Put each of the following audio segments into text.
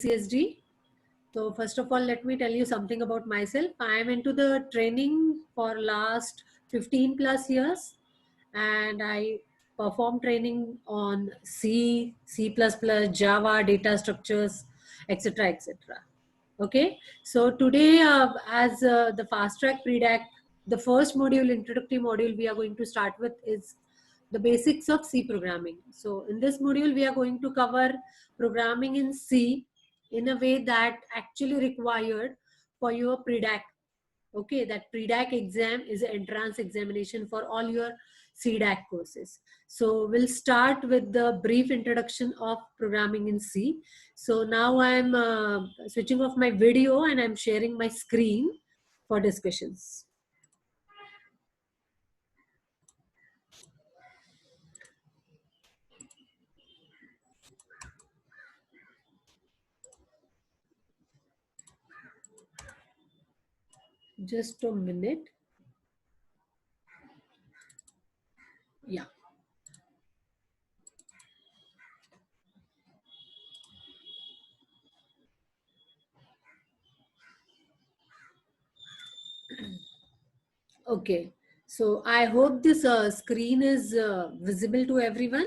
CSD. So first of all, let me tell you something about myself. I am into the training for last 15 plus years, and I perform training on C, C++, Java, data structures, etc., etc. Okay, so today, as the fast track predac, the first module, introductory module, we are going to start with is the basics of C programming. So in this module, we are going to cover programming in C in a way that actually required for your predac. Okay, that predac exam is an entrance examination for all your CDAC courses. So we'll start with the brief introduction of programming in C. So now I'm switching off my video and I'm sharing my screen for discussions. Just a minute. Yeah. Okay. So I hope this screen is visible to everyone.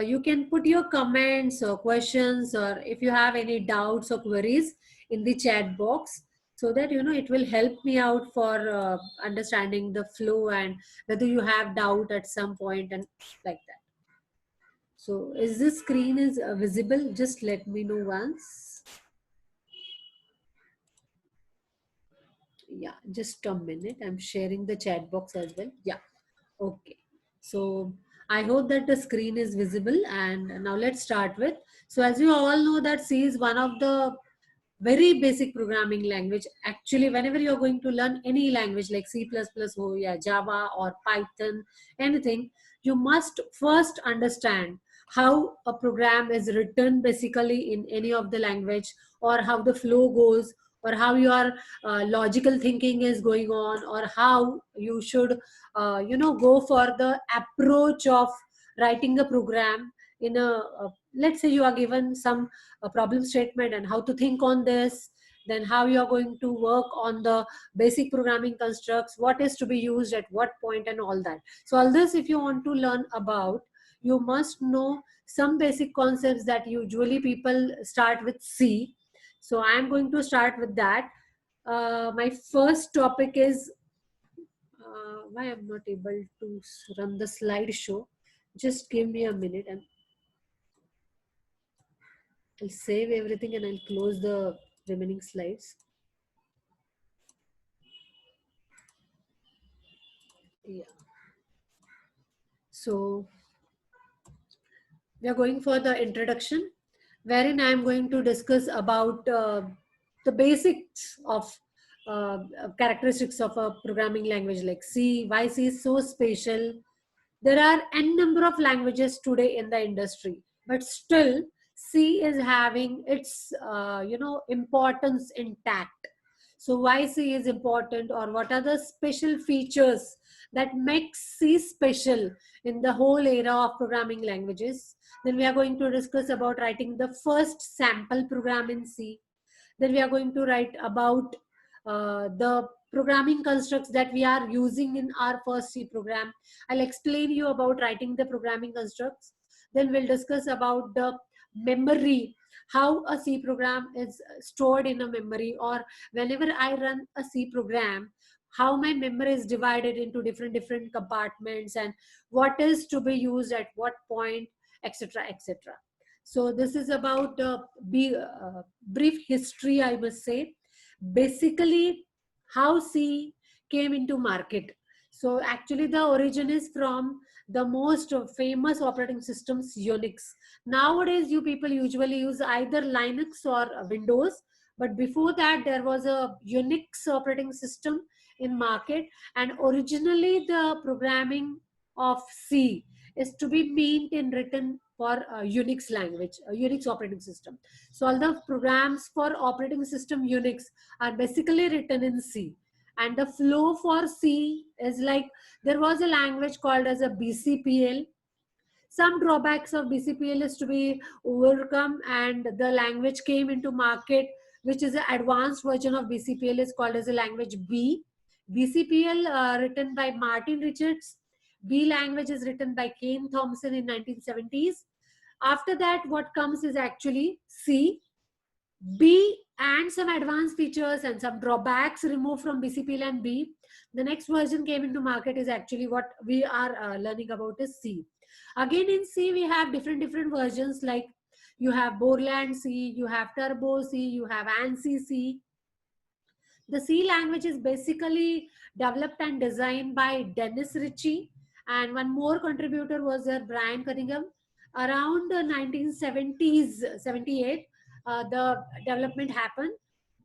You can put your comments or questions, or if you have any doubts or queries, in the chat box, so that it will help me out for understanding the flow and whether you have doubt at some point and like that. So is this screen is visible? Just let me know once. Yeah, just a minute. I'm sharing the chat box as well. Yeah. Okay. So I hope that the screen is visible, and now let's start with. So as you all know that C is one of the very basic programming language. Actually, whenever you're going to learn any language like C++, oh yeah, Java or Python, anything, you must first understand how a program is written basically in any of the language, or how the flow goes, or how your logical thinking is going on, or how you should go for the approach of writing a program in let's say you are given some problem statement and how to think on this, then how you are going to work on the basic programming constructs, what is to be used at what point and all that. So all this, if you want to learn about, you must know some basic concepts that usually people start with C. So I am going to start with that. My first topic is why I'm not able to run the slideshow. Just give me a minute and I'll save everything and I'll close the remaining slides. Yeah. So we are going for the introduction, wherein I am going to discuss about the basics of characteristics of a programming language like C, why C is so special. There are n number of languages today in the industry, but still C is having its importance intact. So why C is important, or what are the special features that makes C special in the whole era of programming languages. Then we are going to discuss about writing the first sample program in C. Then we are going to write about the programming constructs that we are using in our first C program. I'll explain you about writing the programming constructs. Then we'll discuss about the memory, how a C program is stored in a memory, or whenever I run a C program, how my memory is divided into different compartments, and what is to be used at what point, etc., etc. So this is about brief history, I must say. Basically, how C came into market. So actually the origin is from the most famous operating systems, Unix. Nowadays, you people usually use either Linux or Windows, but before that there was a Unix operating system in market, and originally the programming of C is to be meant and written for Unix language, Unix operating system. So all the programs for operating system Unix are basically written in C. And the flow for C is like, there was a language called as a BCPL. some drawbacks of BCPL is to be overcome, and the language came into market, which is an advanced version of BCPL, is called as a language B. BCPL written by Martin Richards. B language is written by Kane Thompson in 1970s. After that, what comes is actually C. B and some advanced features and some drawbacks removed from BCPL and B. The next version came into market is actually what we are learning about is C. Again in C we have different versions, like you have Borland C, you have Turbo C, you have ANSI C. The C language is basically developed and designed by Dennis Ritchie, and one more contributor was there, Brian Cunningham. Around the 1970s, 78, the development happened.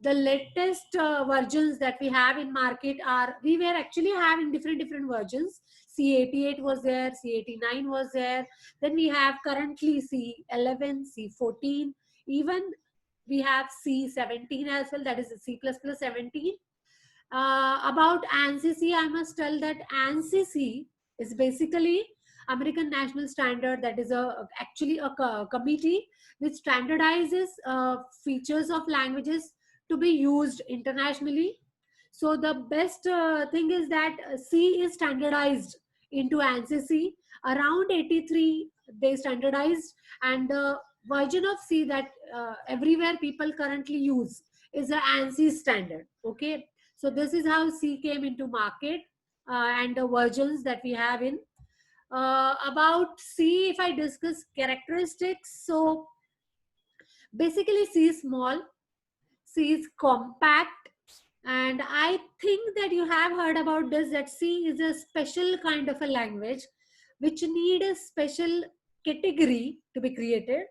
The latest versions that we have in market are, we were actually having different versions. C88 was there, C89 was there. Then we have currently C11, C14, even we have C17 as well, that is C++17. About ANSI C, I must tell that ANSI C is basically American National Standard. That is actually a committee which standardizes features of languages to be used internationally. So the best thing is that C is standardized into ANSI C. Around 83 they standardized, and the version of C that everywhere people currently use is the ANSI standard. Okay, so this is how C came into market, and the versions that we have in. About C, if I discuss characteristics, so basically C is small, C is compact, and I think that you have heard about this, that C is a special kind of a language which need a special category to be created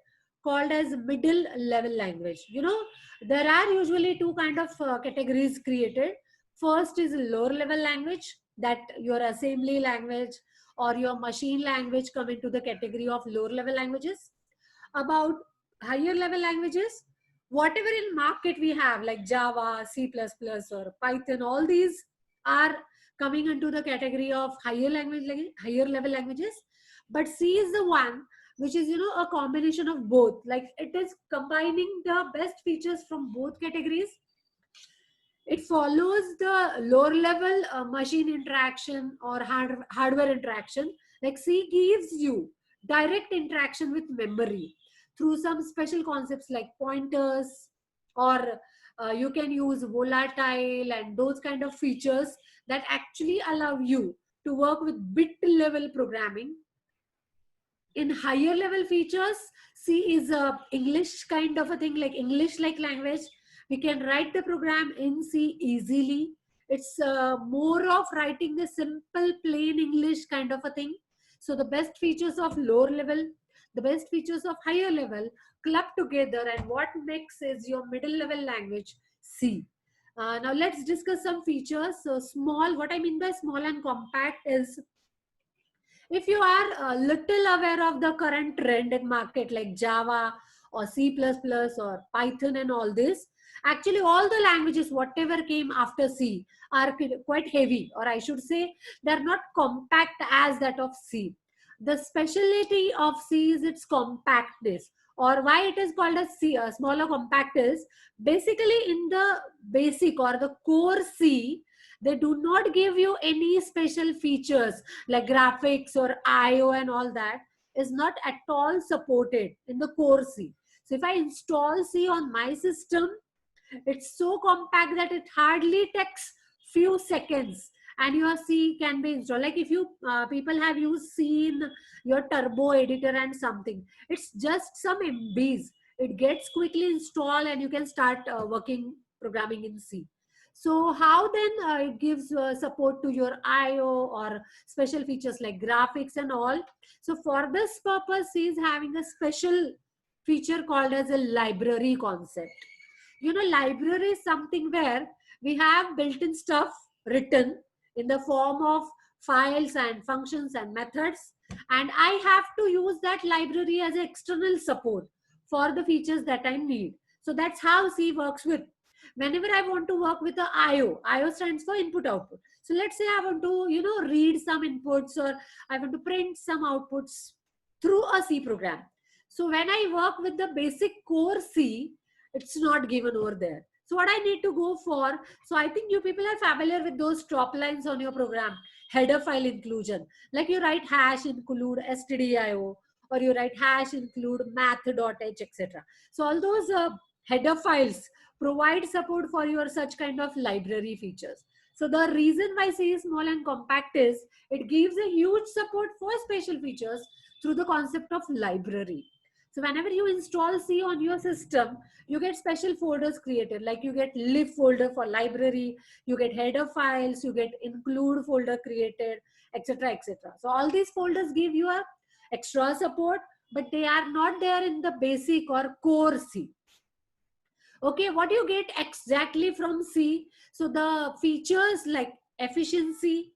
called as middle level language. You know, there are usually two kind of categories created. First is lower level language, that your assembly language or your machine language come into the category of lower level languages. About higher level languages, whatever in market we have like Java, C++, or Python, all these are coming into the category of higher level languages. But C is the one which is, you know, a combination of both, like it is combining the best features from both categories. It follows the lower level machine interaction or hardware interaction. Like C gives you direct interaction with memory through some special concepts like pointers, or you can use volatile and those kind of features that actually allow you to work with bit level programming. In higher level features, C is a English kind of a thing, like English like language. We can write the program in C easily. It's more of writing a simple plain English kind of a thing. So the best features of lower level, the best features of higher level club together, and what makes is your middle level language C. Now let's discuss some features. So small, what I mean by small and compact is, if you are a little aware of the current trend in market like Java or C++ or Python and all this, actually all the languages whatever came after C are quite heavy, or I should say they're not compact as that of C. The specialty of C is its compactness, or why it is called a C, a smaller compact, is basically in the basic or the core C, they do not give you any special features like graphics or IO, and all that is not at all supported in the core C. So if I install C on my system, it's so compact that it hardly takes few seconds and your C can be installed. Like if you people have used C in your turbo editor and something, it's just some MBs. It gets quickly installed and you can start working programming in C. So how then it gives support to your IO or special features like graphics and all. So for this purpose, C is having a special feature called as a library concept. You know, library is something where we have built-in stuff written in the form of files and functions and methods, and I have to use that library as external support for the features that I need. So that's how C works with. Whenever I want to work with the IO stands for input output. So let's say I want to, you know, read some inputs, or I want to print some outputs. through a C program. So when I work with the basic core C, it's not given over there. So what I need to go for, so I think you people are familiar with those top lines on your program, header file inclusion. Like you write hash include stdio, or you write hash include math.h, etc. So all those header files provide support for your such kind of library features. So the reason why C is small and compact is it gives a huge support for special features through the concept of library. So whenever you install C on your system, you get special folders created, like you get lib folder for library, you get header files, you get include folder created, etc., etc. So all these folders give you a extra support, but they are not there in the basic or core C. Okay, what you get exactly from C? So the features like efficiency,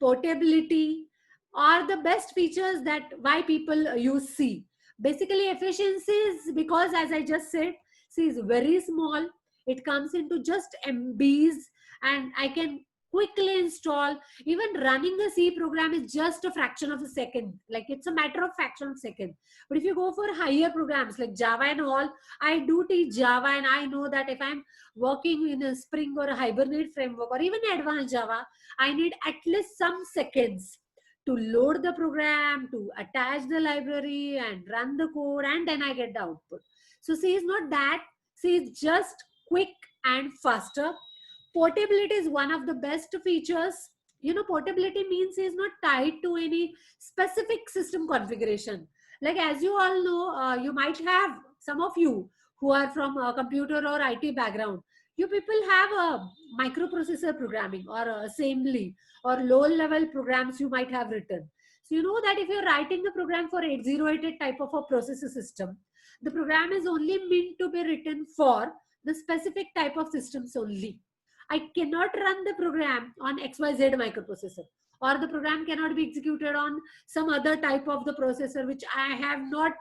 portability are the best features that why people use C. Basically, efficiency is because, as I just said, C is very small. It comes into just MBs, and I can quickly install. Even running a C program is just a fraction of a second. Like it's a matter of fraction of a second. But if you go for higher programs like Java and all, I do teach Java, and I know that if I'm working in a Spring or a Hibernate framework or even advanced Java, I need at least some seconds to load the program, to attach the library and run the code, and then I get the output. So C is not that. C is just quick and faster. Portability is one of the best features. You know, portability means C is not tied to any specific system configuration. Like as you all know, you might have some of you who are from a computer or IT background. You people have a microprocessor programming or assembly or low level programs you might have written. So you know that if you're writing the program for 8088 type of a processor system, the program is only meant to be written for the specific type of systems only. I cannot run the program on XYZ microprocessor, or the program cannot be executed on some other type of the processor which I have not,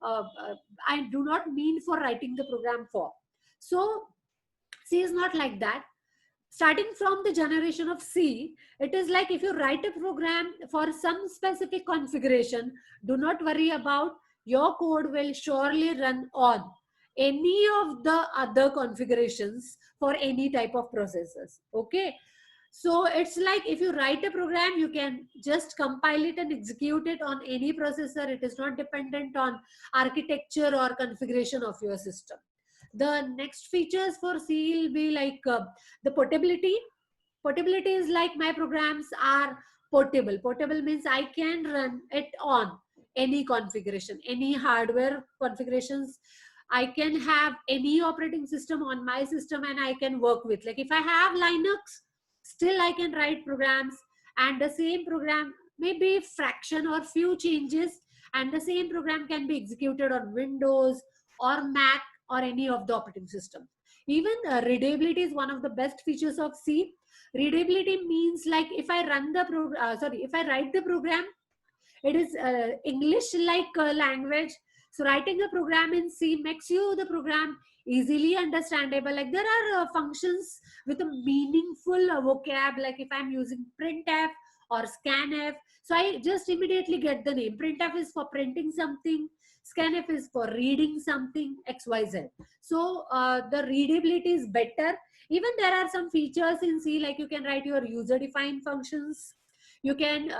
I do not mean for writing the program for. So C is not like that. Starting from the generation of C, it is like if you write a program for some specific configuration, do not worry about, your code will surely run on any of the other configurations for any type of processors. Okay. So it's like if you write a program, you can just compile it and execute it on any processor. It is not dependent on architecture or configuration of your system. The next features for C will be like the portability. Portability is like my programs are portable. Portable means I can run it on any configuration, any hardware configurations. I can have any operating system on my system and I can work with. Like if I have Linux, still I can write programs, and the same program may be fraction or few changes, and the same program can be executed on Windows or Mac or any of the operating system. Even readability is one of the best features of C. Readability means like if I run the program, if I write the program, it is English like language. So writing a program in C makes you the program easily understandable. Like there are functions with a meaningful vocab. Like if I'm using printf or scanf, so I just immediately get the name. Printf is for printing something, scanf is for reading something, xyz. So the readability is better. Even there are some features in C, like you can write your user defined functions. You can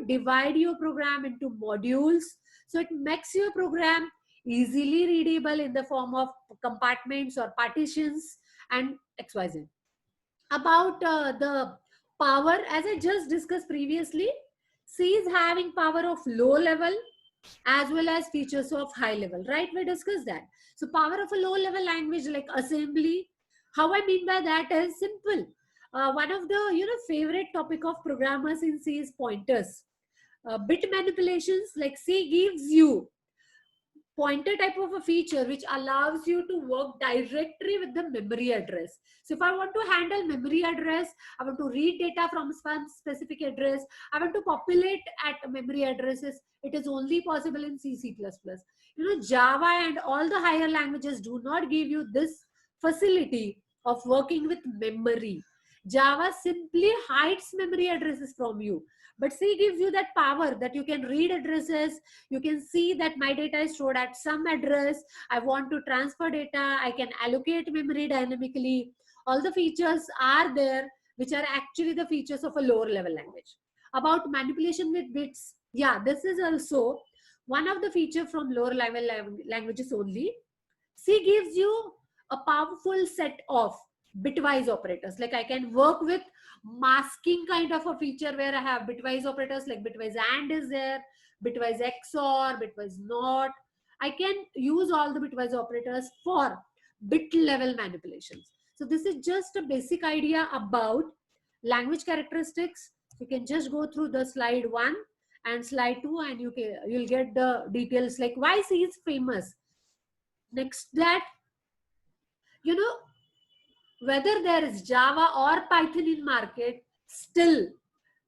divide your program into modules, so it makes your program easily readable in the form of compartments or partitions and xyz. About the power, as I just discussed previously, C is having power of low level as well as features of high level, right? We discussed that. So power of a low level language like assembly, how I mean by that is simple. One of the favorite topic of programmers in C is pointers. Bit manipulations, like C gives you pointer type of a feature which allows you to work directly with the memory address. So if I want to handle memory address, I want to read data from some specific address, I want to populate at memory addresses, it is only possible in C, C++. Java and all the higher languages do not give you this facility of working with memory. Java simply hides memory addresses from you. But C gives you that power that you can read addresses. You can see that my data is stored at some address. I want to transfer data. I can allocate memory dynamically. All the features are there, which are actually the features of a lower level language. About manipulation with bits, yeah, this is also one of the feature from lower level languages only. C gives you a powerful set of bitwise operators. Like I can work with masking kind of a feature where I have bitwise operators like bitwise AND is there, bitwise XOR, bitwise NOT. I can use all the bitwise operators for bit level manipulations. So this is just a basic idea about language characteristics. You can just go through the slide 1 and slide 2 and you'll get the details like why C is famous. Next that, you know, whether there is Java or Python in market, still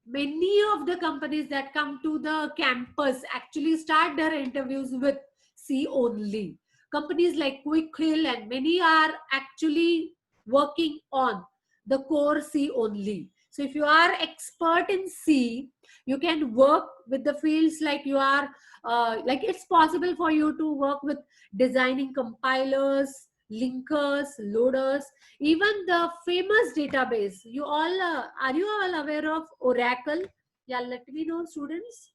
many of the companies that come to the campus actually start their interviews with C only. Companies like Quick Hill and many are actually working on the core C only. So if you are expert in C, you can work with the fields like you are, like it's possible for you to work with designing compilers, linkers, loaders, even the famous database. You all are you all aware of Oracle? Yeah, let me know, students.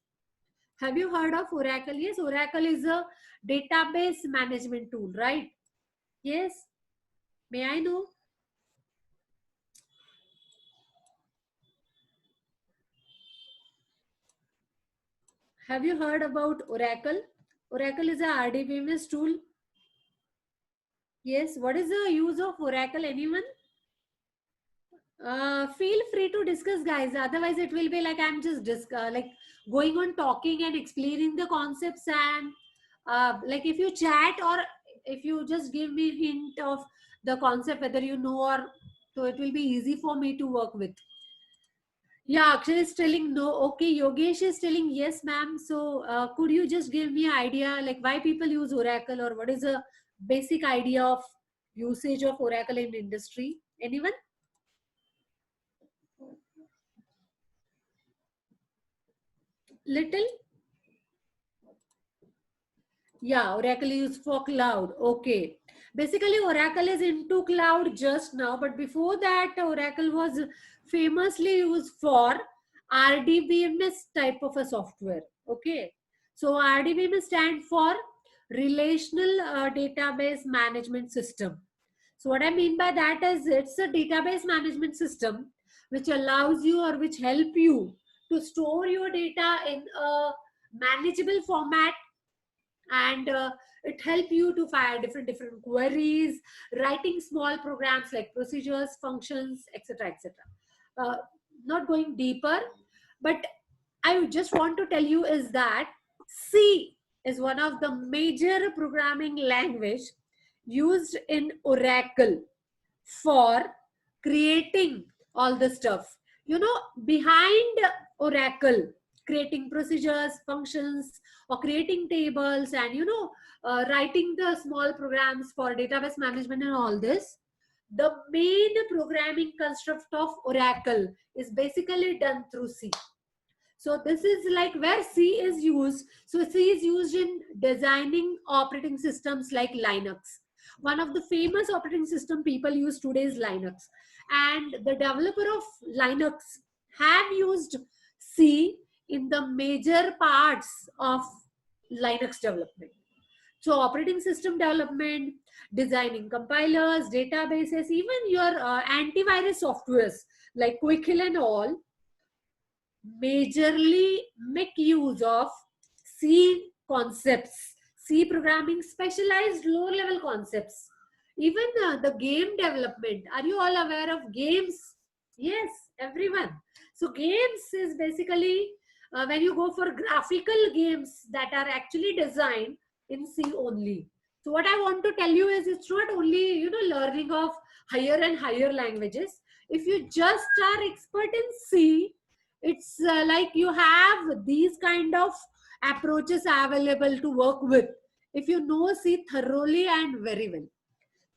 Have you heard of Oracle? Yes, Oracle is a database management tool, right? Yes. May I know? Have you heard about Oracle? Oracle is a RDBMS tool. Yes. What is the use of Oracle? Anyone? Feel free to discuss, guys. Otherwise it will be like I'm just like going on talking and explaining the concepts, and like if you chat or if you just give me hint of the concept whether you know, or so it will be easy for me to work with. Yeah, Akshay is telling no. Okay, Yogesh is telling yes, ma'am. So could you just give me an idea like why people use Oracle, or what is the basic idea of usage of Oracle in industry? Anyone? Little. Yeah, Oracle is for cloud. Okay. Basically, Oracle is into cloud just now, but before that, Oracle was famously used for RDBMS type of a software. Okay. So RDBMS stand for Relational Database Management System. So what I mean by that is it's a database management system which allows you or which help you to store your data in a manageable format, and it help you to fire different queries, writing small programs like procedures, functions, etc, etc. Not going deeper, but I just want to tell you is that C is one of the major programming language used in Oracle for creating all the stuff. You know, behind Oracle, creating procedures, functions, or creating tables, and writing the small programs for database management and all this, the main programming construct of Oracle is basically done through C. So this is like where C is used. So C is used in designing operating systems like Linux. One of the famous operating system people use today is Linux. And the developer of Linux have used C in the major parts of Linux development. So operating system development, designing compilers, databases, even your antivirus softwares like Quickhill and all, majorly make use of C concepts, C programming, specialized low level concepts. Even the game development. Are you all aware of games? Yes, everyone. So games is basically when you go for graphical games that are actually designed in C only. So what I want to tell you is it's not only, learning of higher and higher languages. If you just are expert in C, it's like you have these kind of approaches available to work with if you know C thoroughly and very well.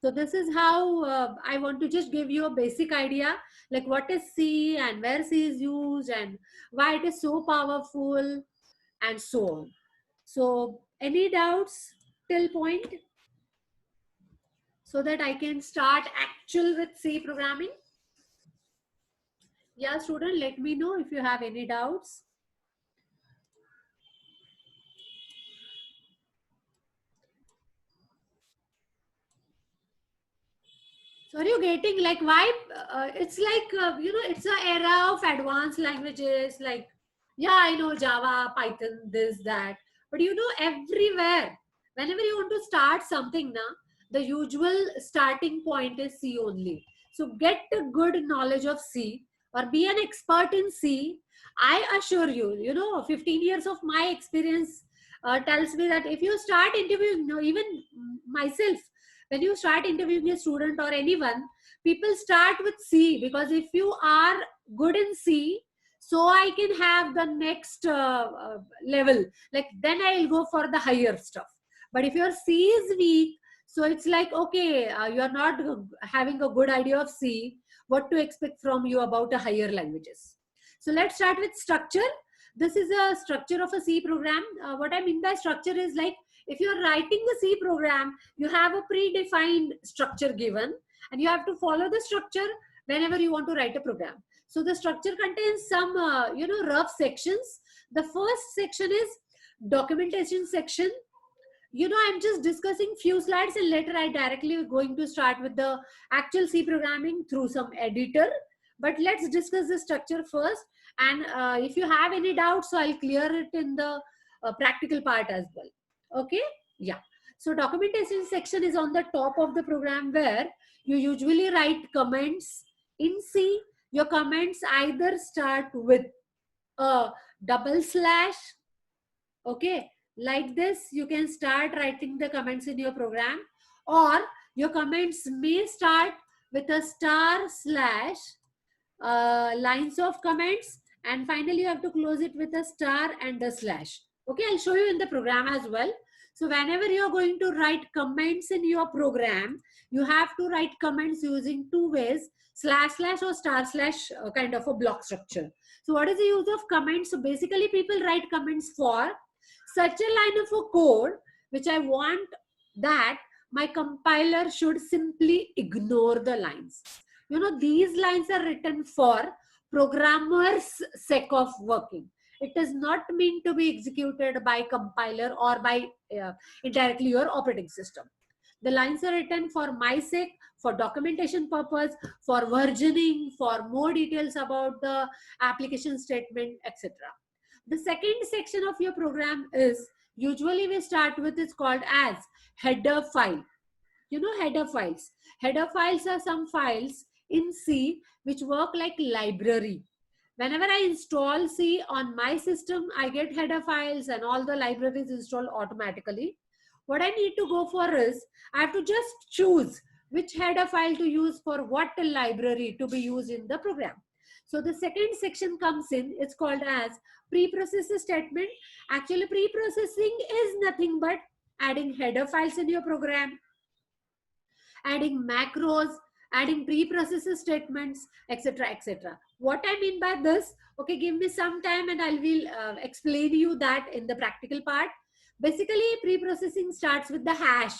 So this is how I want to just give you a basic idea, like what is C and where C is used and why it is so powerful and so on. So any doubts till point, so that I can start actual with C programming? Yeah, student, let me know if you have any doubts. So are you getting like why it's like, it's an era of advanced languages like, yeah, I know Java, Python, this, that. But everywhere, whenever you want to start something, now the usual starting point is C only. So get a good knowledge of C or be an expert in C. I assure you, 15 years of my experience tells me that if you start interviewing, even myself, when you start interviewing a student or anyone, people start with C, because if you are good in C, so I can have the next level, like then I'll go for the higher stuff. But if your C is weak, so it's like, okay, you are not having a good idea of C, what to expect from you about the higher languages. So let's start with structure. This is a structure of a C program. What I mean by structure is like, if you're writing the C program, you have a predefined structure given, and you have to follow the structure whenever you want to write a program. So the structure contains some, rough sections. The first section is documentation section. I'm just discussing few slides, and later I directly going to start with the actual C programming through some editor. But let's discuss the structure first. And if you have any doubts, so I'll clear it in the practical part as well. Okay, yeah. So documentation section is on the top of the program, where you usually write comments in C. Your comments either start with a double slash, okay, like this. You can start writing the comments in your program, or your comments may start with a star slash, lines of comments, and finally you have to close it with a star and a slash. Okay, I'll show you in the program as well. So whenever you're going to write comments in your program, you have to write comments using two ways, slash slash or star slash, kind of a block structure. So what is the use of comments? So basically people write comments for such a line of a code which I want that my compiler should simply ignore the lines. These lines are written for programmer's sake of working. It is not meant to be executed by compiler or by indirectly your operating system. The lines are written for my sake, for documentation purpose, for versioning, for more details about the application statement, etc. The second section of your program is, usually we start with, is called as header file. Header files. Header files are some files in C which work like library. Whenever I install C on my system, I get header files and all the libraries installed automatically. What I need to go for is, I have to just choose which header file to use for what library to be used in the program. So the second section comes in, it's called as preprocessor statement. Actually, preprocessing is nothing but adding header files in your program, adding macros, adding preprocessor statements, etc., etc. What I mean by this, okay, give me some time and I will explain you that in the practical part. Basically, preprocessing starts with the hash.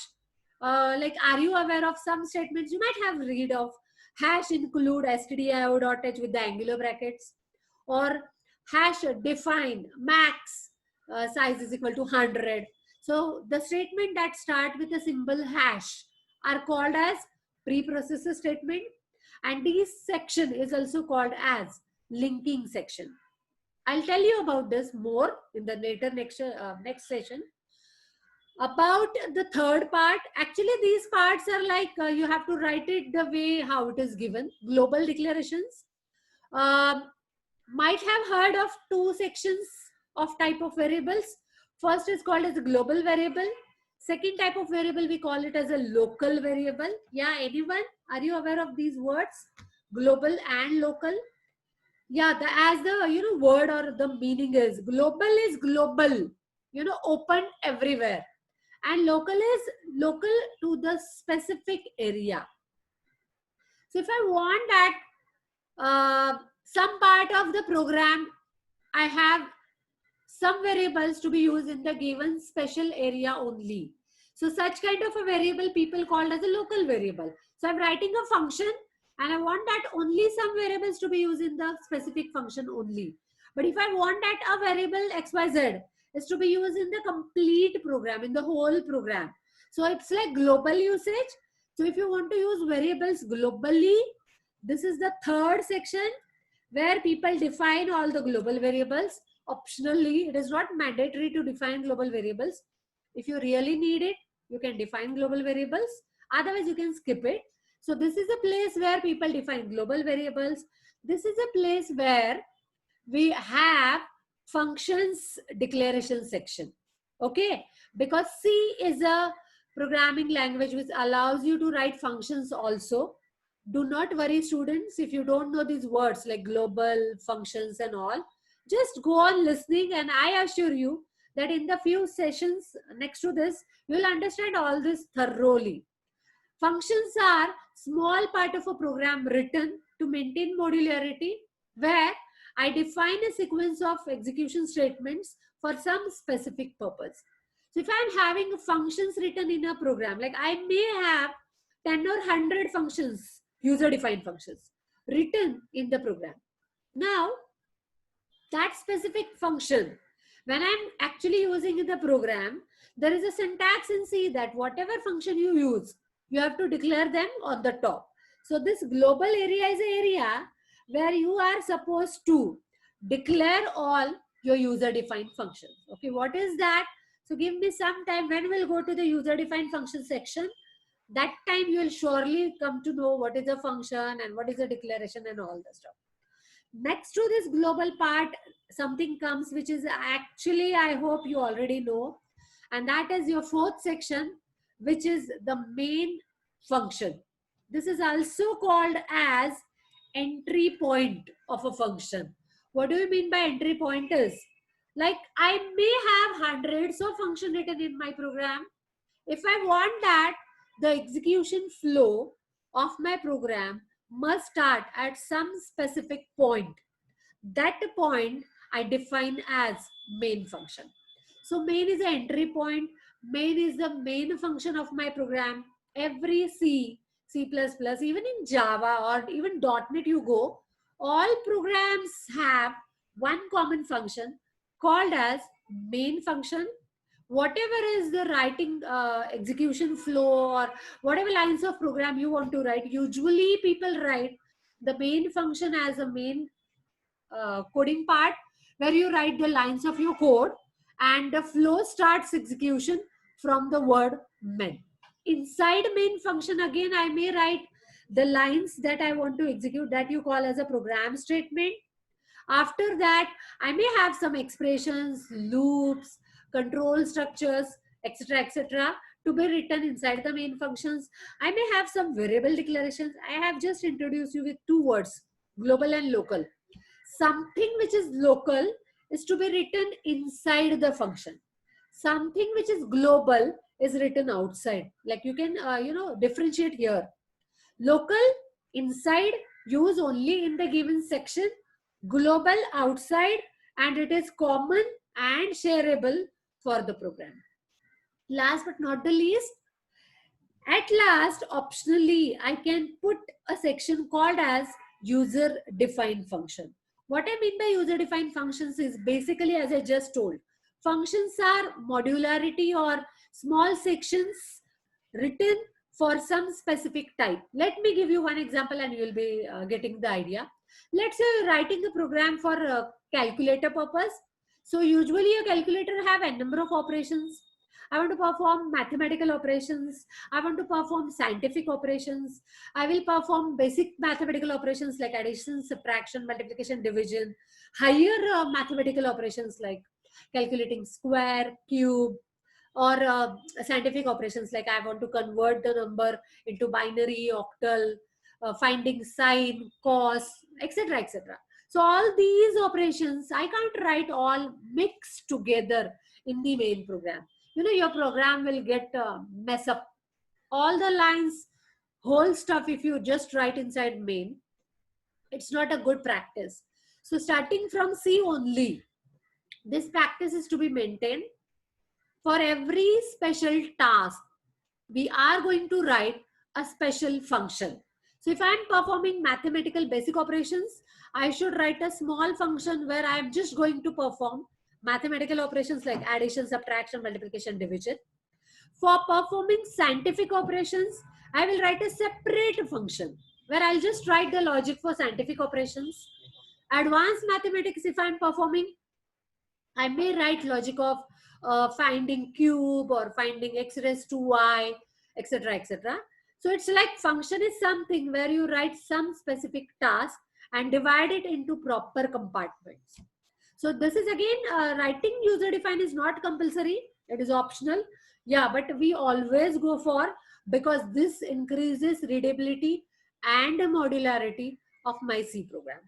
Like, are you aware of some statements you might have read of? Hash include stdio.h with the angular brackets, or hash define max size is equal to 100. So the statement that start with a symbol hash are called as preprocessor statement, and this section is also called as linking section. I'll tell you about this more in the later next session. About the third part, actually these parts are like, you have to write it the way how it is given. Global declarations. Might have heard of two sections of type of variables. First is called as a global variable. Second type of variable, we call it as a local variable. Yeah, anyone? Are you aware of these words? Global and local? Yeah, as the word or the meaning is, global is global, open everywhere. and local is local to the specific area. So if I want that some part of the program, I have some variables to be used in the given special area only. So such kind of a variable people called as a local variable. So I'm writing a function and I want that only some variables to be used in the specific function only. But if I want that a variable XYZ is to be used in the complete program, in the whole program. So it's like global usage. So if you want to use variables globally, this is the third section where people define all the global variables. Optionally, it is not mandatory to define global variables. If you really need it, you can define global variables. Otherwise, you can skip it. So this is a place where people define global variables. This is a place where we have functions declaration section. Okay, because C is a programming language which allows you to write functions also. Do not worry, students, if you don't know these words like global, functions and all. Just go on listening, and I assure you that in the few sessions next to this, you will understand all this thoroughly. Functions are small part of a program written to maintain modularity, where I define a sequence of execution statements for some specific purpose. So if I'm having functions written in a program, like I may have 10 or 100 functions, user-defined functions, written in the program. Now, that specific function, when I'm actually using in the program, there is a syntax in C that whatever function you use, you have to declare them on the top. So this global area is an area where you are supposed to declare all your user-defined functions. Okay, what is that? So give me some time. When we'll go to the user-defined function section, that time you will surely come to know what is a function and what is a declaration and all the stuff. Next to this global part, something comes which is actually, I hope you already know, and that is your fourth section, which is the main function. This is also called as entry point of a function. What do you mean by entry pointers? Like I may have hundreds of functions written in my program. If I want that the execution flow of my program must start at some specific point. That point I define as main function. So main is the entry point. Main is the main function of my program. Every C, C++, even in Java or even .NET you go, all programs have one common function called as main function. Whatever is the writing execution flow or whatever lines of program you want to write, usually people write the main function as a main coding part where you write the lines of your code and the flow starts execution from the word main. Inside main function again I may write the lines that I want to execute, that you call as a program statement. After that, I may have some expressions, loops, control structures, etc., etc., to be written inside the main functions. I may have some variable declarations. I have just introduced you with two words, global and local. Something which is local is to be written inside the function. Something which is global is written outside. Like you can, differentiate here. Local, inside, use only in the given section. Global, outside, and it is common and shareable for the program. Last but not the least, at last, optionally, I can put a section called as user defined function. What I mean by user defined functions is basically, as I just told, functions are modularity or small sections written for some specific type. Let me give you one example and you will be getting the idea. Let's say you're writing a program for a calculator purpose. So usually a calculator have a number of operations. I want to perform mathematical operations. I want to perform scientific operations. I will perform basic mathematical operations like addition, subtraction, multiplication, division. Higher mathematical operations like calculating square, cube, or scientific operations like I want to convert the number into binary, octal, finding sign, cos, etc., etc. So all these operations I can't write all mixed together in the main program. your program will get mess up. All the lines, whole stuff, if you just write inside main, it's not a good practice. So starting from C only, this practice is to be maintained. For every special task, we are going to write a special function. So if I'm performing mathematical basic operations, I should write a small function where I'm just going to perform mathematical operations like addition, subtraction, multiplication, division. For performing scientific operations, I will write a separate function where I'll just write the logic for scientific operations. Advanced mathematics, if I'm performing, I may write logic of finding cube or finding x raised to y, etc., etc. So it's like function is something where you write some specific task and divide it into proper compartments. So this is again, writing user define is not compulsory, it is optional. Yeah, but we always go for, because this increases readability and modularity of my C program.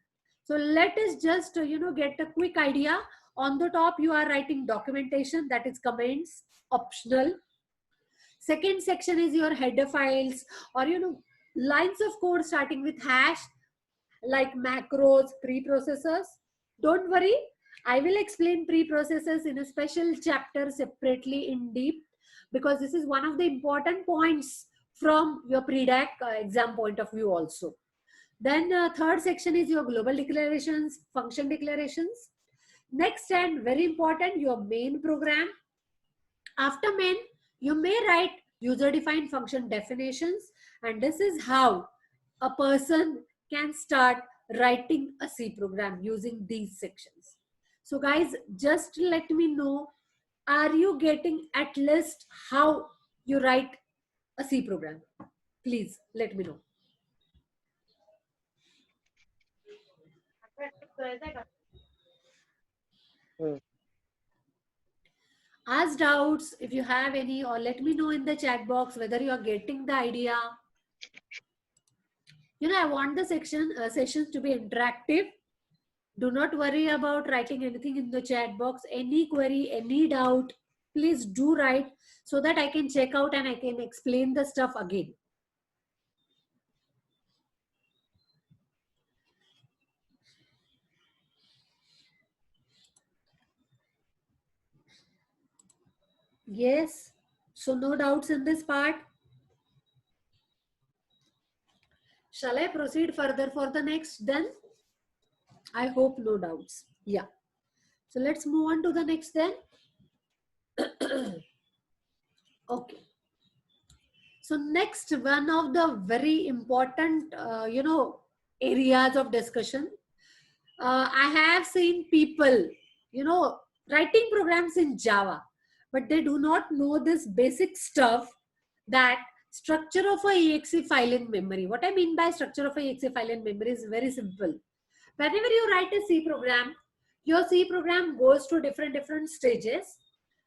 So let us just get a quick idea. On the top you are writing documentation, that is comments, optional. Second section is your header files, or lines of code starting with hash, like macros, preprocessors. Don't worry, I will explain preprocessors in a special chapter separately in deep, because this is one of the important points from your pre-DAC exam point of view also. Then third section is your global declarations, function declarations. Next, and very important, your main program. After main, you may write user-defined function definitions, and this is how a person can start writing a C program using these sections. So guys, just let me know, are you getting at least how you write a C program? Please let me know. Ask doubts if you have any, or let me know in the chat box whether you are getting the idea. I want the sessions to be interactive. Do not worry about writing anything in the chat box. Any query, any doubt, please do write, so that I can check out and I can explain the stuff again. Yes, so no doubts in this part. Shall I proceed further for the next then? I hope no doubts. Yeah. So let's move on to the next then. Okay. So next, one of the very important, areas of discussion. I have seen people, writing programs in Java, but they do not know this basic stuff, that structure of a exe file in memory. What I mean by structure of a exe file in memory is very simple. Whenever you write a C program, your C program goes to different stages.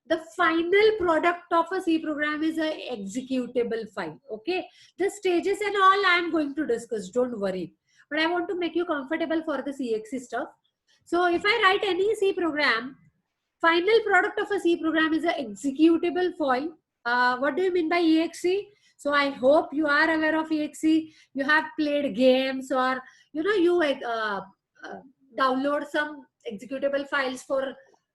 The final product of a C program is a executable file. Okay, the stages and all I am going to discuss, don't worry, but I want to make you comfortable for the exe stuff. So if I write any C program, final product of a C program is an executable file. What do you mean by exe? So I hope you are aware of exe. You have played games, or you download some executable files for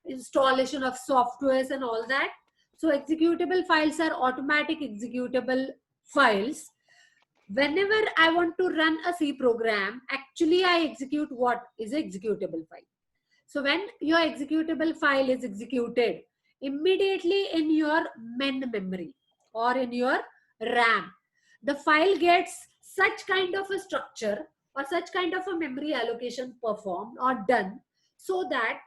installation of softwares and all that. So executable files are automatic executable files. Whenever I want to run a C program, actually I execute what is an executable file. So when your executable file is executed, immediately in your main memory or in your RAM, the file gets such kind of a structure or such kind of a memory allocation performed or done, so that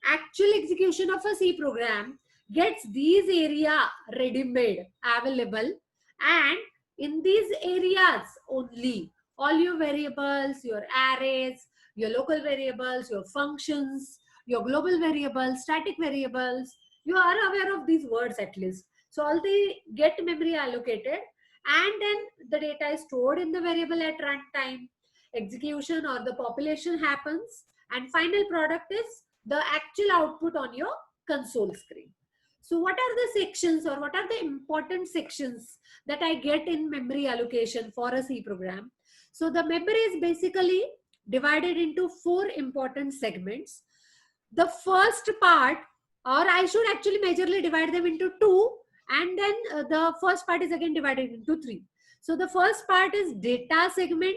actual execution of a C program gets these area ready-made available, and in these areas only all your variables, your arrays, your local variables, your functions, your global variables, static variables, you are aware of these words at least. So all they get memory allocated, and then the data is stored in the variable at runtime. Execution or the population happens, and final product is the actual output on your console screen. So what are the sections, or what are the important sections that I get in memory allocation for a C program? So the memory is basically divided into 4 important segments. The first part, or I should actually majorly divide them into 2, and then the first part is again divided into 3. So the first part is data segment.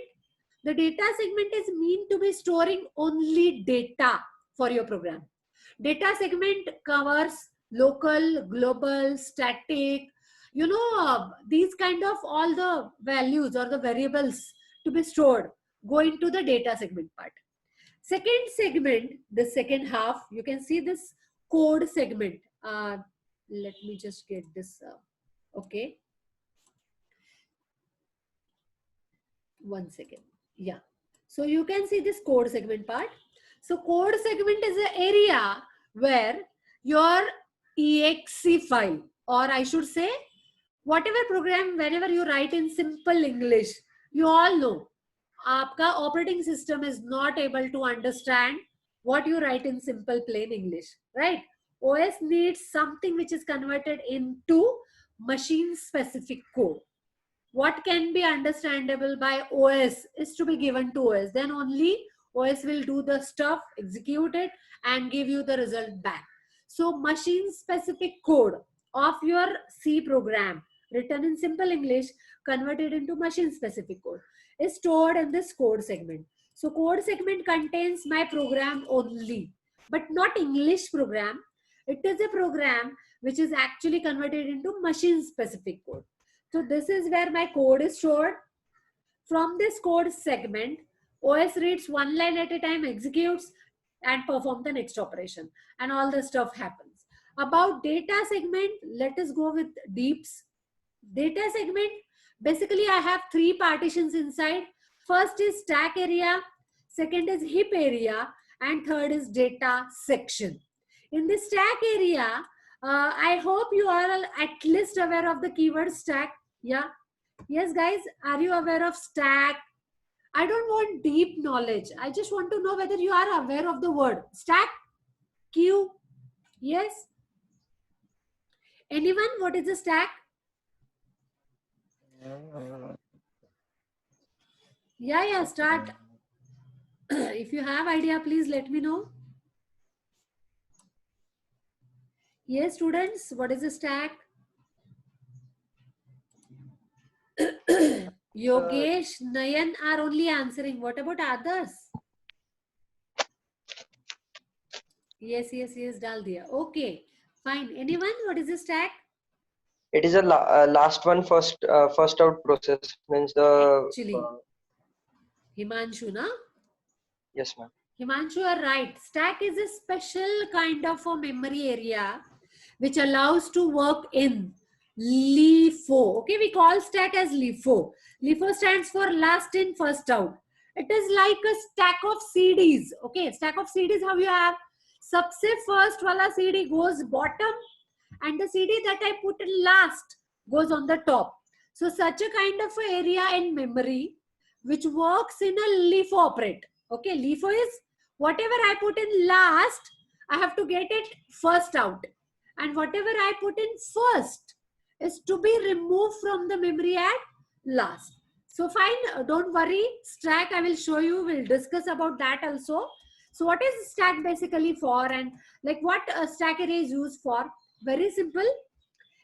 The data segment is meant to be storing only data for your program. Data segment covers local, global, static, these kind of all the values or the variables to be stored go into the data segment part. Second segment, the second half, you can see this code segment. Let me just get this. Okay, one second. Yeah. So you can see this code segment part. So code segment is an area where your exe file, or I should say, whatever program, whenever you write in simple English, you all know, आपका operating system is not able to understand what you write in simple plain English, right? OS needs something which is converted into machine specific code. What can be understandable by OS is to be given to OS. Then only OS will do the stuff, execute it, and give you the result back. So machine specific code of your C program written in simple English converted into machine specific code is stored in this code segment. So code segment contains my program only, but not English program. It is a program which is actually converted into machine specific code. So this is where my code is stored. From this code segment, OS reads one line at a time, executes, and perform the next operation. And all the stuff happens. About data segment, let us go with deeps. Data segment, basically I have 3 partitions inside. First is stack area, second is heap area, and third is data section. In the stack area, I hope you are at least aware of the keyword stack. Yeah. Yes, guys, are you aware of stack? I don't want deep knowledge. I just want to know whether you are aware of the word stack, queue. Yes. Anyone? What is a stack? Yeah, start. If you have idea, please let me know. Yes, students, what is a stack? Yogesh, Nayan are only answering. What about others? Yes, dal diya. Okay, fine. Anyone? What is a stack? It is a last one first out process, means the Actually, Himanshu, na? Yes, ma'am. Himanshu, you are right. Stack is a special kind of a memory area which allows to work in LIFO. Okay, we call stack as LIFO. LIFO stands for last in, first out. It is like a stack of CDs. Okay, stack of CDs, how you have सबसे first wala CD goes bottom and the CD that I put in last goes on the top. So such a kind of a area in memory which works in a LIFO operate. Okay, LIFO is whatever I put in last, I have to get it first out. And whatever I put in first is to be removed from the memory at last. So fine, don't worry. Stack, I will show you. We'll discuss about that also. So what is stack basically for, and like what a stack array is used for? Very simple.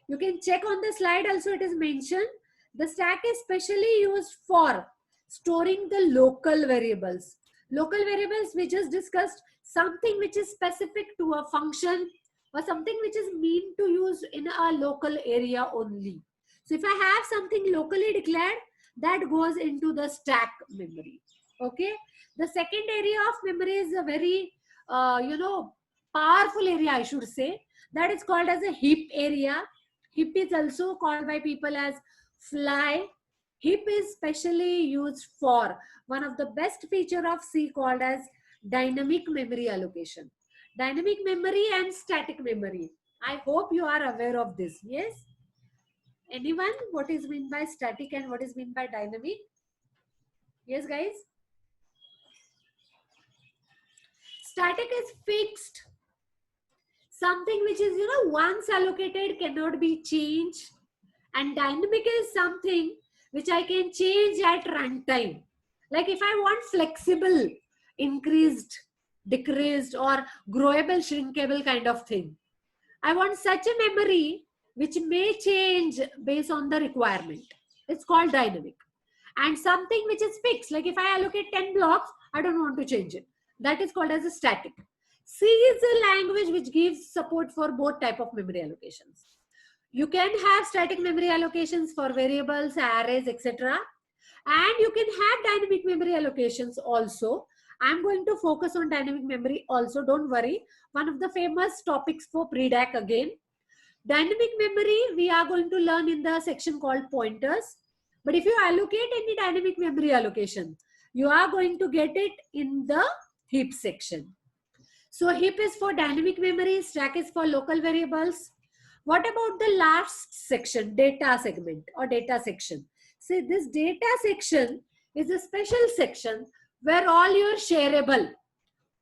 You can check on the slide also, it is mentioned. The stack is specially used for storing the local variables. Local variables we just discussed, something which is specific to a function or something which is meant to use in a local area only. So if I have something locally declared, that goes into the stack memory. Okay. The second area of memory is a very, powerful area, I should say. That is called as a heap area. Heap is also called by people as fly. Heap is specially used for one of the best feature of C called as dynamic memory allocation. Dynamic memory and static memory. I hope you are aware of this. Yes? Anyone? What is meant by static and what is meant by dynamic? Yes, guys? Static is fixed. something which is, once allocated cannot be changed, and dynamic is something which I can change at runtime. Like if I want flexible, increased, decreased, or growable, shrinkable kind of thing, I want such a memory which may change based on the requirement. It's called dynamic. And something which is fixed, like if I allocate 10 blocks, I don't want to change it. That is called as a static. C is a language which gives support for both type of memory allocations. You can have static memory allocations for variables, arrays, etc. And you can have dynamic memory allocations also. I'm going to focus on dynamic memory also, don't worry. One of the famous topics for PREDAC again. Dynamic memory, we are going to learn in the section called pointers. But if you allocate any dynamic memory allocation, you are going to get it in the heap section. So heap is for dynamic memory, stack is for local variables. What about the last section, data segment or data section? See, this data section is a special section where all your shareable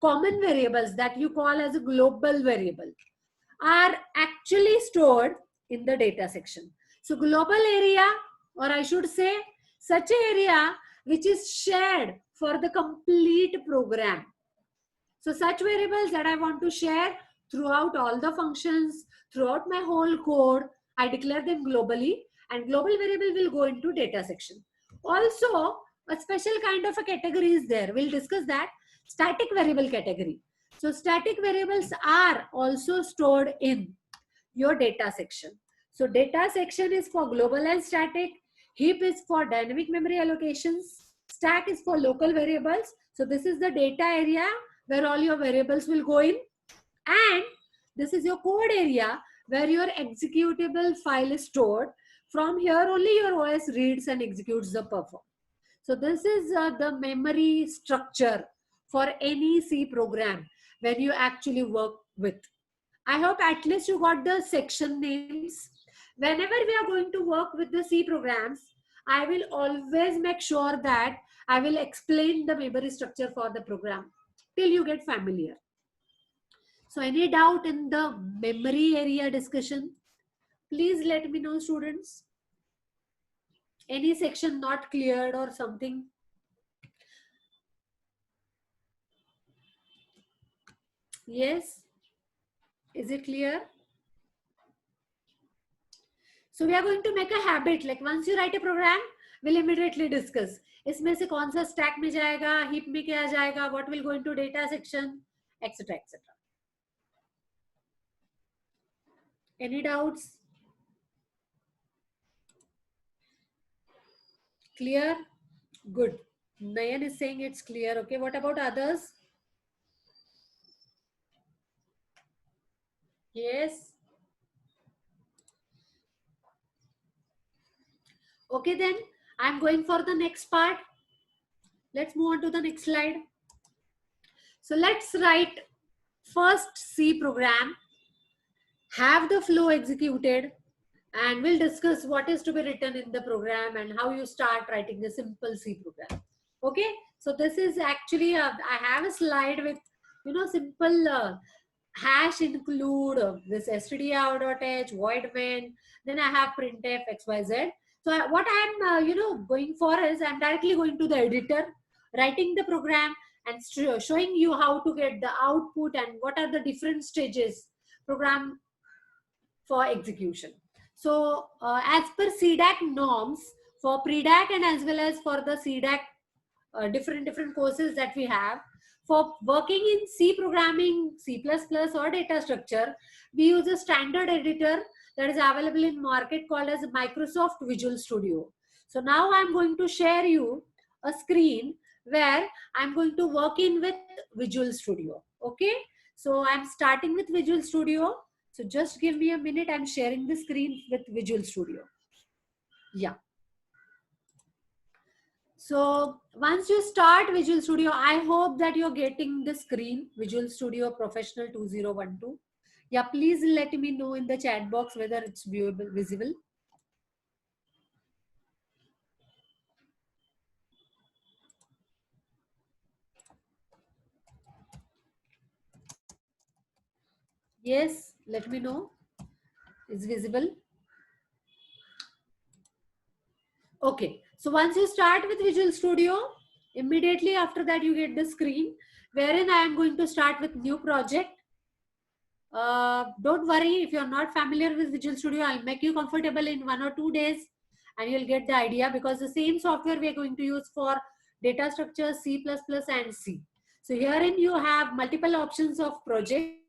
common variables that you call as a global variable are actually stored in the data section. So global area, or I should say such an area which is shared for the complete program. So such variables that I want to share throughout all the functions, throughout my whole code, I declare them globally, and global variable will go into data section. Also, a special kind of a category is there. We'll discuss that. Static variable category. So static variables are also stored in your data section. So data section is for global and static. Heap is for dynamic memory allocations. Stack is for local variables. So this is the data area where all your variables will go in. And this is your code area where your executable file is stored. From here only your OS reads and executes the perform. So this is the memory structure for any C program when you actually work with. I hope at least you got the section names. Whenever we are going to work with the C programs, I will always make sure that I will explain the memory structure for the program till you get familiar. So any doubt in the memory area discussion? Please let me know, students. Any section not cleared or something? Yes? Is it clear? So we are going to make a habit, like once you write a program, we'll immediately discuss. इसमें से कौन सा stack में जाएगा, heap में क्या जाएगा, what will go into data section, etc. etc. Any doubts? Clear? Good. Nayan is saying it's clear. Okay, what about others? Yes. Okay, then I'm going for the next part. Let's move on to the next slide. So let's write first C program, have the flow executed, and we'll discuss what is to be written in the program and how you start writing a simple C program. Okay, so this is actually I have a slide with simple hash include this stdout.h void main, then I have printf xyz. So what I'm going for is I'm directly going to the editor, writing the program and showing you how to get the output and what are the different stages program for execution. So as per CDAC norms for PREDAC and as well as for the CDAC different courses that we have, for working in C programming, C++ or data structure, we use a standard editor that is available in market called as Microsoft Visual Studio. So now I'm going to share you a screen where I'm going to work in with Visual Studio. Okay, so I'm starting with Visual Studio. So just give me a minute. I'm sharing the screen with Visual Studio. Yeah. So once you start Visual Studio, I hope that you're getting the screen, Visual Studio Professional 2012. Yeah, please let me know in the chat box whether it's viewable, visible. Yes, let me know. It's visible. Okay, so once you start with Visual Studio, immediately after that you get the screen wherein I am going to start with new project. Don't worry if you're not familiar with Visual Studio, I'll make you comfortable in 1 or 2 days and you'll get the idea, because the same software we are going to use for data structures, C++ and C. So herein you have multiple options of project.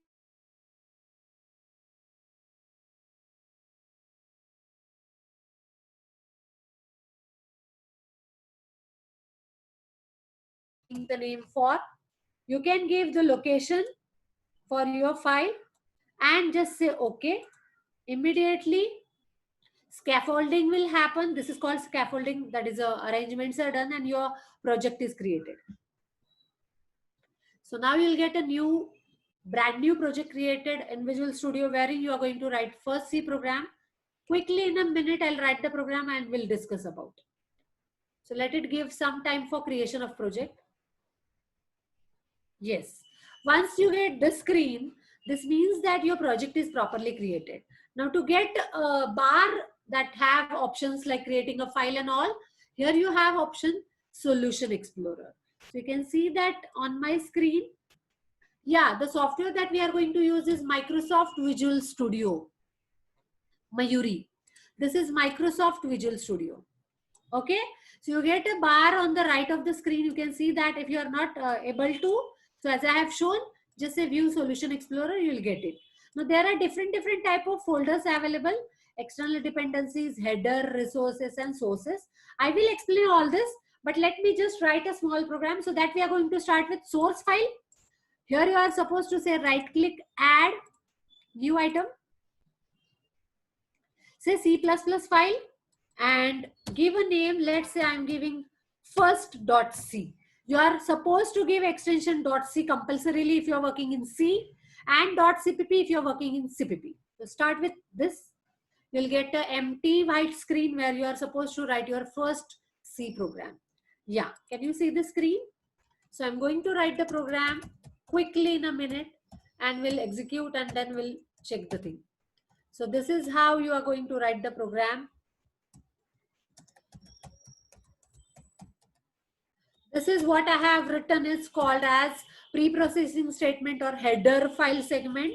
The name for, you can give the location for your file and just say okay. Immediately scaffolding will happen. This is called scaffolding, that is arrangements are done and your project is created. So now you'll get a new brand new project created in Visual Studio wherein you are going to write first C program. Quickly in a minute I'll write the program and we'll discuss about. So let it give some time for creation of project. Yes. Once you get this screen, this means that your project is properly created. Now to get a bar that have options like creating a file and all, here you have option Solution Explorer. So you can see that on my screen. Yeah, the software that we are going to use is Microsoft Visual Studio. Mayuri. This is Microsoft Visual Studio. Okay, so you get a bar on the right of the screen. You can see that if you are not able to, so as I have shown, just say View Solution Explorer, you will get it. Now there are different type of folders available: external dependencies, header, resources, and sources. I will explain all this, but let me just write a small program so that we are going to start with source file. Here you are supposed to say right click, add new item, say C++ file, and give a name. Let's say I'm giving first.c. You are supposed to give extension .c compulsorily if you're working in C, and .cpp if you're working in CPP. So start with this. You'll get an empty white screen where you are supposed to write your first C program. Yeah, can you see the screen? So I'm going to write the program quickly in a minute and we'll execute and then we'll check the thing. So this is how you are going to write the program. This is what I have written, is called as pre-processing statement or header file segment.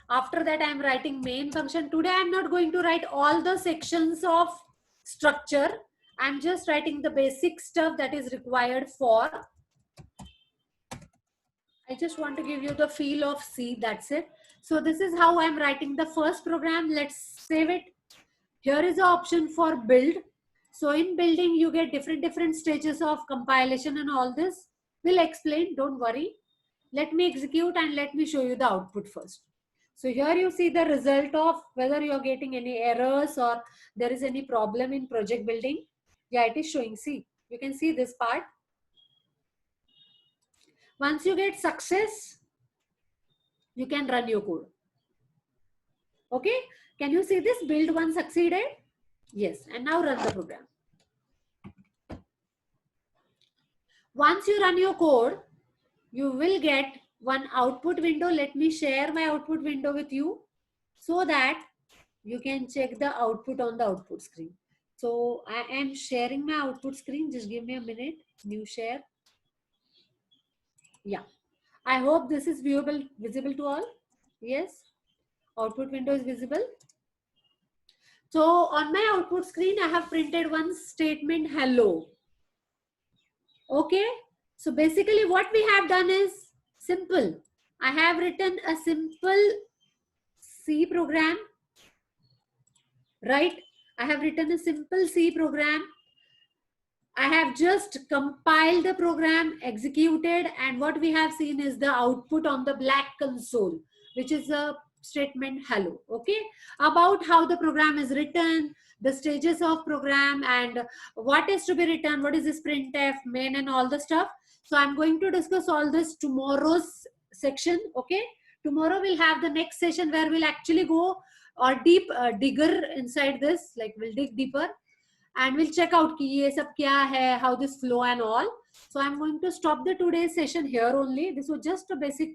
After that, I am writing main function. Today, I am not going to write all the sections of structure. I am just writing the basic stuff that is required for. I just want to give you the feel of C, that's it. So this is how I am writing the first program. Let's save it. Here is the option for build. So in building, you get different stages of compilation and all this. We'll explain, don't worry. Let me execute and let me show you the output first. So here you see the result of whether you're getting any errors or there is any problem in project building. Yeah, it is showing. See, you can see this part. Once you get success, you can run your code. Okay, can you see this? Build one succeeded. Yes, and now run the program. Once you run your code, you will get one output window. Let me share my output window with you so that you can check the output on the output screen. So I am sharing my output screen. Just give me a minute. New share. Yeah. I hope this is visible to all. Yes. Output window is visible. So on my output screen, I have printed one statement, hello. Okay. So basically what we have done is simple. I have written a simple C program, right? I have written a simple C program. I have just compiled the program, executed, and what we have seen is the output on the black console, which is a statement hello. Okay, about how the program is written, the stages of program, and what is to be written, what is this printf, main, and all the stuff. So I'm going to discuss all this tomorrow's section. Okay, tomorrow we'll have the next session where we'll actually go or deep digger inside this, like we'll dig deeper. and we'll check out ki ye sab kya hai, how this flow and all. So I'm going to stop the today's session here only. This was just a basic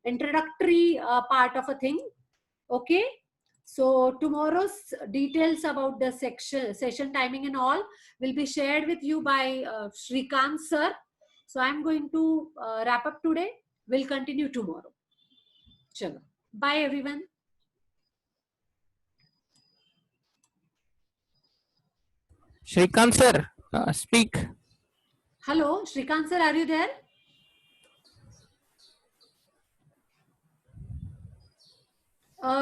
introductory part of a thing. Okay. So tomorrow's details about the session timing and all will be shared with you by Shrikant sir. So I'm going to wrap up today. We'll continue tomorrow. Chalo. Bye everyone. Shrikant sir, speak. Hello, Shrikant sir, are you there?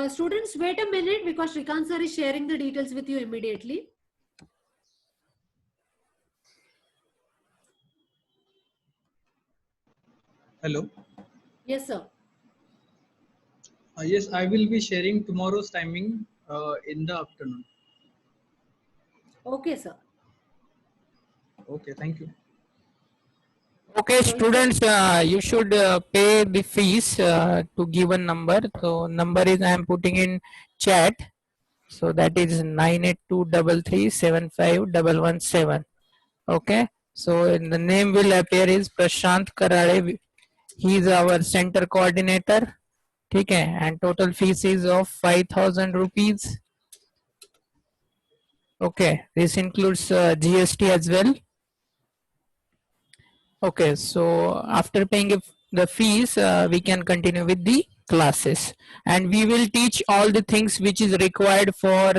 Students, wait a minute because Shrikant sir is sharing the details with you immediately. Hello. Yes, sir. Yes, I will be sharing tomorrow's timing in the afternoon. Okay, sir. Okay, thank you. Okay, So students, you should pay the fees to given number. So number is I am putting in chat. So that is 9823375117. Okay. So in the name will appear is Prashant Karade. He is our center coordinator. Okay. And total fees is of 5,000 rupees. Okay. This includes GST as well. Okay, so after paying the fees, we can continue with the classes, and we will teach all the things which is required for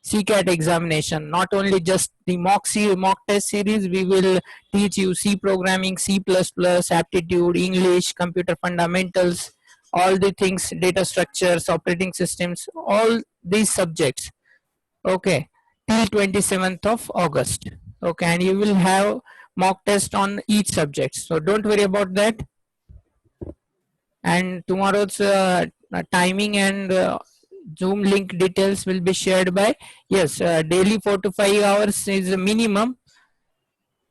CCAT examination. Not only just the mock test series, we will teach you C programming, C++, aptitude, English, computer fundamentals, all the things, data structures, operating systems, all these subjects. Okay, till 27th of August. Okay, and you will have mock test on each subject, so don't worry about that. And tomorrow's timing and Zoom link details will be shared by, yes, daily 4 to 5 hours is the minimum.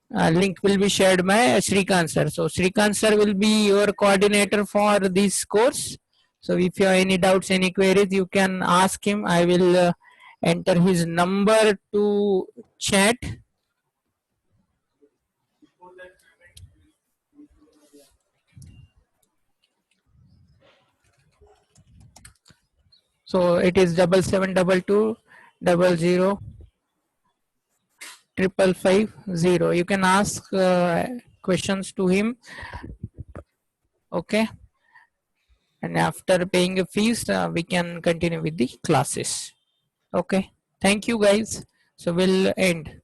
Link will be shared by Shrikant sir. So Shrikant sir will be your coordinator for this course. So if you have any doubts, any queries, you can ask him. I will enter his number to chat. So it is 7722000550. You can ask questions to him. Okay. And after paying a fees, we can continue with the classes. Okay. Thank you guys. So we'll end.